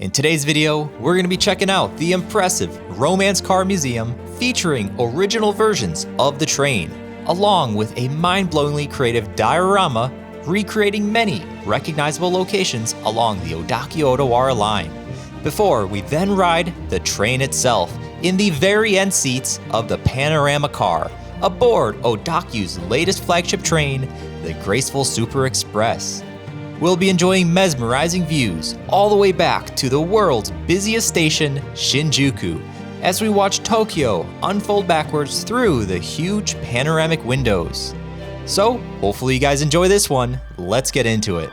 In today's video, we're going to be checking out the impressive Romance Car Museum featuring original versions of the train, along with a mind-blowingly creative diorama recreating many recognizable locations along the Odakyu Odawara Line, before we then ride the train itself in the very end seats of the Panorama car aboard Odakyu's latest flagship train, the Graceful Super Express. We'll be enjoying mesmerizing views all the way back to the world's busiest station, Shinjuku, as we watch Tokyo unfold backwards through the huge panoramic windows. So, hopefully you guys enjoy this one. Let's get into it.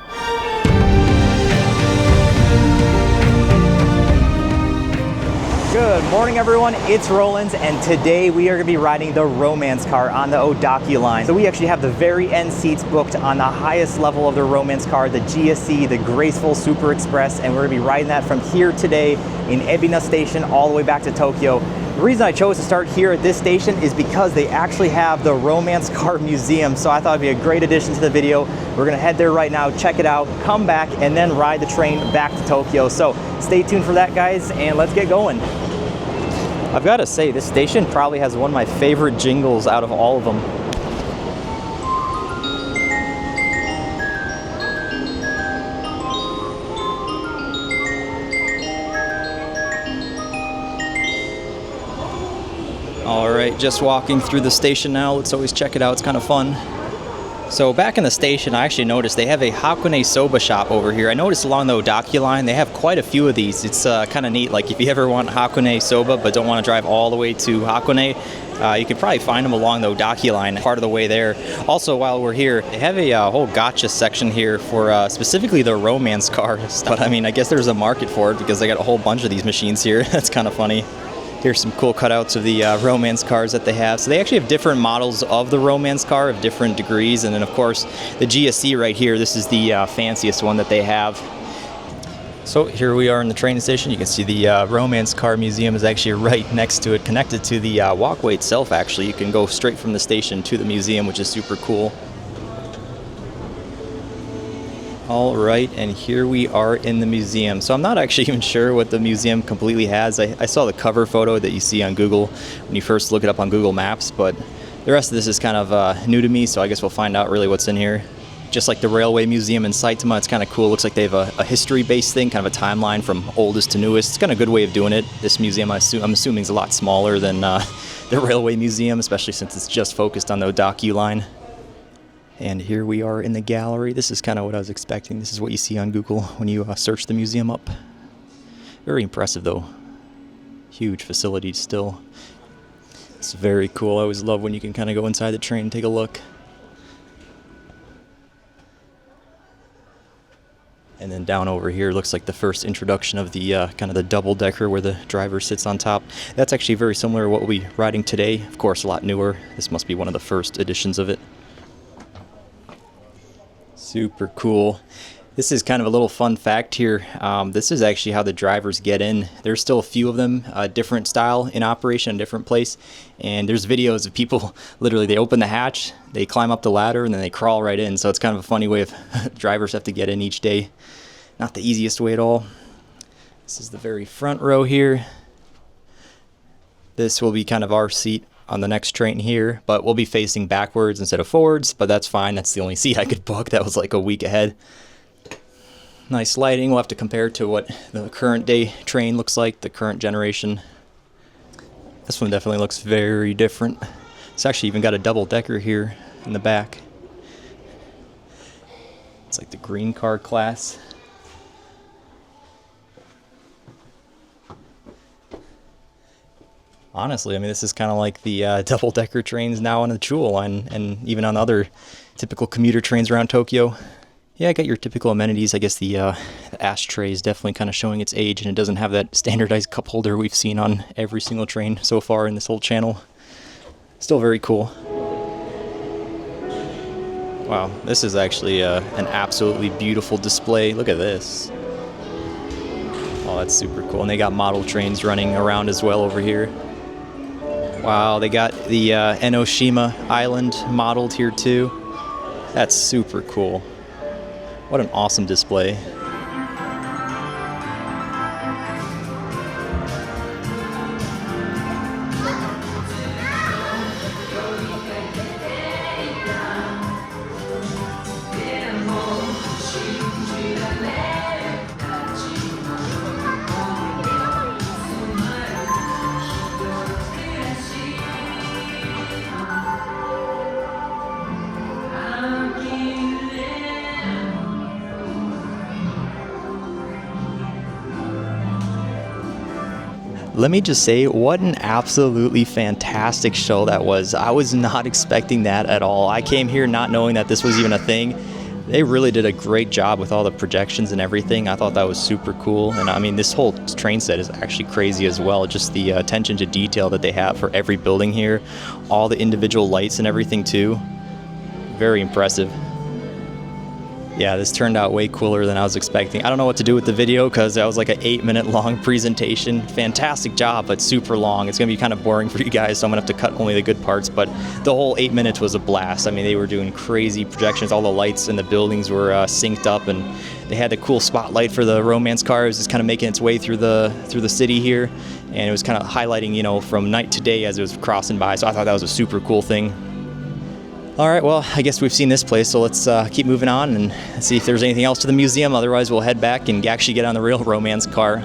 Good morning, everyone. It's Rollins, and today we are going to be riding the Romance car on the Odakyu line. So we actually have the very end seats booked on the highest level of the Romance car, the GSE, the Graceful Super Express, and we're going to be riding that from here today in Ebina Station all the way back to Tokyo. The reason I chose to start here at this station is because they actually have the Romance Car Museum, so I thought it'd be a great addition to the video. We're gonna head there right now, check it out, come back, and then ride the train back to Tokyo. So stay tuned for that, guys, and let's get going. I've got to say, this station probably has one of my favorite jingles out of all of them. Alright, just walking through the station now. Let's always check it out, it's kind of fun. So back in the station, I actually noticed they have a Hakone soba shop over here. I noticed along the Odakyu line, they have quite a few of these. It's kind of neat. Like if you ever want Hakone soba but don't want to drive all the way to Hakone, you can probably find them along the Odakyu line, part of the way there. Also, while we're here, they have a whole gotcha section here for specifically the romance cars. But I mean, I guess there's a market for it because they got a whole bunch of these machines here. That's kind of funny. Here's some cool cutouts of the romance cars that they have. So they actually have different models of the romance car of different degrees. And then, of course, the GSE right here, this is the fanciest one that they have. So here we are in the train station. You can see the Romance Car Museum is actually right next to it, connected to the walkway itself, actually. You can go straight from the station to the museum, which is super cool. All right, and here we are in the museum. So I'm not actually even sure what the museum completely has. I saw the cover photo that you see on Google when you first look it up on Google Maps, but the rest of this is kind of new to me, so I guess we'll find out really what's in here. Just like the Railway Museum in Saitama, it's kind of cool. Looks like they have a history-based thing, kind of a timeline from oldest to newest. It's kind of a good way of doing it. This museum, I'm assuming, is a lot smaller than the Railway Museum, especially since it's just focused on the Odakyu line. And here we are in the gallery. This is kind of what I was expecting. This is what you see on Google when you search the museum up. Very impressive, though. Huge facility still. It's very cool. I always love when you can kind of go inside the train and take a look. And then down over here looks like the first introduction of the kind of the double-decker where the driver sits on top. That's actually very similar to what we'll be riding today. Of course, a lot newer. This must be one of the first editions of it. Super cool. This is kind of a little fun fact here. This is actually how the drivers get in. There's still a few of them, different style in operation, a different place. And there's videos of people, literally, they open the hatch, they climb up the ladder, and then they crawl right in. So it's kind of a funny way of drivers have to get in each day. Not the easiest way at all. This is the very front row here. This will be kind of our seat on the next train here, but we'll be facing backwards instead of forwards, but that's fine. That's the only seat I could book. That was like a week ahead. Nice lighting. We'll have to compare to what the current day train looks like, the current generation. This one definitely looks very different. It's actually even got a double-decker here in the back. It's like the green car class. Honestly, I mean, this is kind of like the double-decker trains now on the Chuo line and even on other typical commuter trains around Tokyo. Yeah, I got your typical amenities. I guess the ashtray is definitely kind of showing its age, and it doesn't have that standardized cup holder we've seen on every single train so far in this whole channel. Still very cool. Wow, this is actually an absolutely beautiful display. Look at this. Oh, that's super cool. And they got model trains running around as well over here. Wow, they got the Enoshima Island modeled here too. That's super cool. What an awesome display. Let me just say, what an absolutely fantastic show that was. I was not expecting that at all. I came here not knowing that this was even a thing. They really did a great job with all the projections and everything. I thought that was super cool. And I mean, this whole train set is actually crazy as well. Just the attention to detail that they have for every building here. All the individual lights and everything too. Very impressive. Yeah, this turned out way cooler than I was expecting. I don't know what to do with the video because that was like an 8-minute long presentation. Fantastic job, but super long. It's going to be kind of boring for you guys, so I'm going to have to cut only the good parts. But the whole 8 minutes was a blast. I mean, they were doing crazy projections. All the lights in the buildings were synced up, and they had a cool spotlight for the romance car. It was just kind of making its way through the city here, and it was kind of highlighting, you know, from night to day as it was crossing by. So I thought that was a super cool thing. All right, well, I guess we've seen this place, so let's keep moving on and see if there's anything else to the museum. Otherwise, we'll head back and actually get on the real romance car.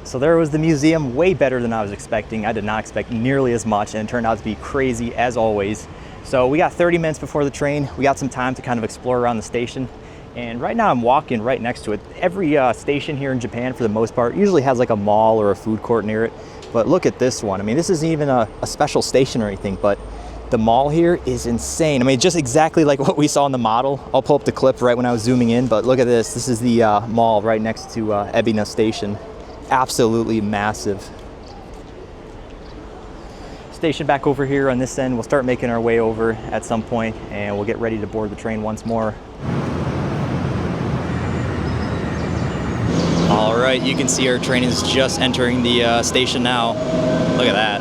So there was the museum, way better than I was expecting. I did not expect nearly as much, and it turned out to be crazy as always. So we got 30 minutes before the train. We got some time to kind of explore around the station. And right now I'm walking right next to it. Every station here in Japan, for the most part, usually has like a mall or a food court near it. But look at this one. I mean, this isn't even a special station or anything, but the mall here is insane. I mean, just exactly like what we saw in the model. I'll pull up the clip right when I was zooming in, but look at this. This is the mall right next to Ebina Station. Absolutely massive. Station back over here on this end. We'll start making our way over at some point, and we'll get ready to board the train once more. All right, you can see our train is just entering the station now. Look at that.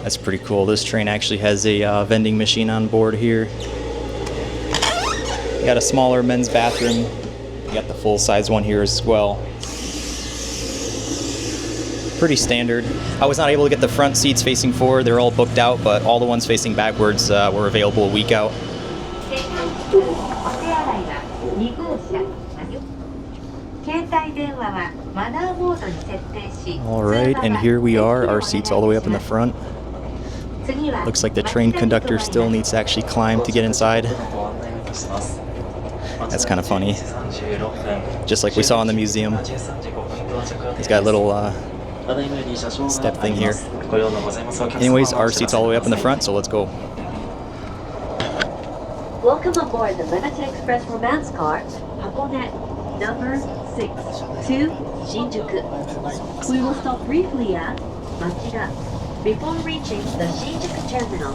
That's pretty cool. This train actually has a vending machine on board here. You got a smaller men's bathroom. You got the full-size one here as well. Pretty standard. I was not able to get the front seats facing forward. They're all booked out, but all the ones facing backwards were available a week out. All right, and here we are. Our seats all the way up in the front. Looks like the train conductor still needs to actually climb to get inside. That's kind of funny. Just like we saw in the museum. He's got a little step thing here. Anyways, our seat's all the way up in the front, so let's go. Welcome aboard the Limited Express Romance Car, Hakone number 6 to Shinjuku. We will stop briefly at Machida before reaching the Shinjuku terminal.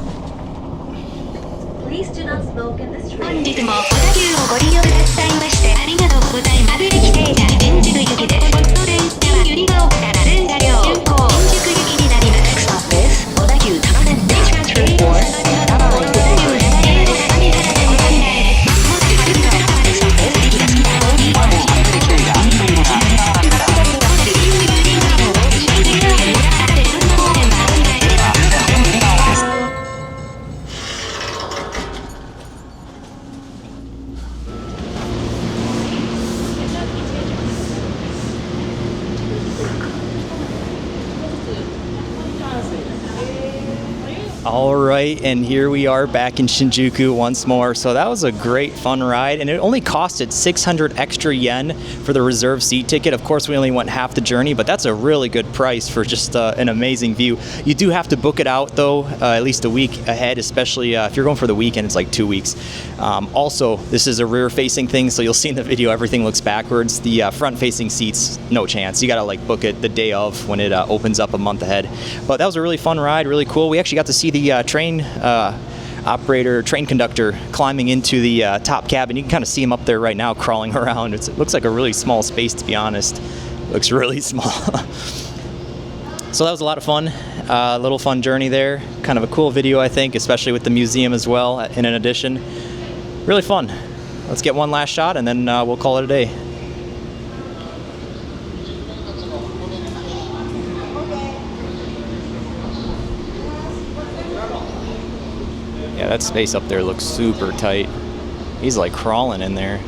Please do not smoke in this train. 本日も小田急をご利用くださいましてありがとうございます。駅停車新宿行きです。この電車は百合ヶ丘から全車両運行新宿行きになります。Next stop is 小田急多摩線 Please transfer for Panoramic. 小田急長田駅です。網原線ご案内です。Next stop is 駅です。All right, and here we are back in Shinjuku once more. So that was a great fun ride, and it only costed 600 extra yen for the reserved seat ticket. Of course, we only went half the journey, but that's a really good price for just an amazing view. You do have to book it out though, at least a week ahead, especially if you're going for the weekend, it's like 2 weeks. Also, this is a rear-facing thing, so you'll see in the video everything looks backwards. The front-facing seats, no chance. You gotta like book it the day of when it opens up a month ahead. But that was a really fun ride, really cool. We actually got to see the train operator, train conductor climbing into the top cabin. You can kind of see him up there right now crawling around. It looks like a really small space, to be honest. Looks really small. So that was a lot of fun. A little fun journey there. Kind of a cool video, I think, especially with the museum as well in an addition. Really fun. Let's get one last shot and then we'll call it a day. Yeah, that space up there looks super tight. He's like crawling in there.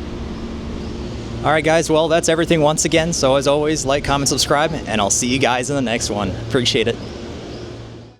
All right, guys, well, that's everything once again. So as always, like, comment, subscribe, and I'll see you guys in the next one. Appreciate it.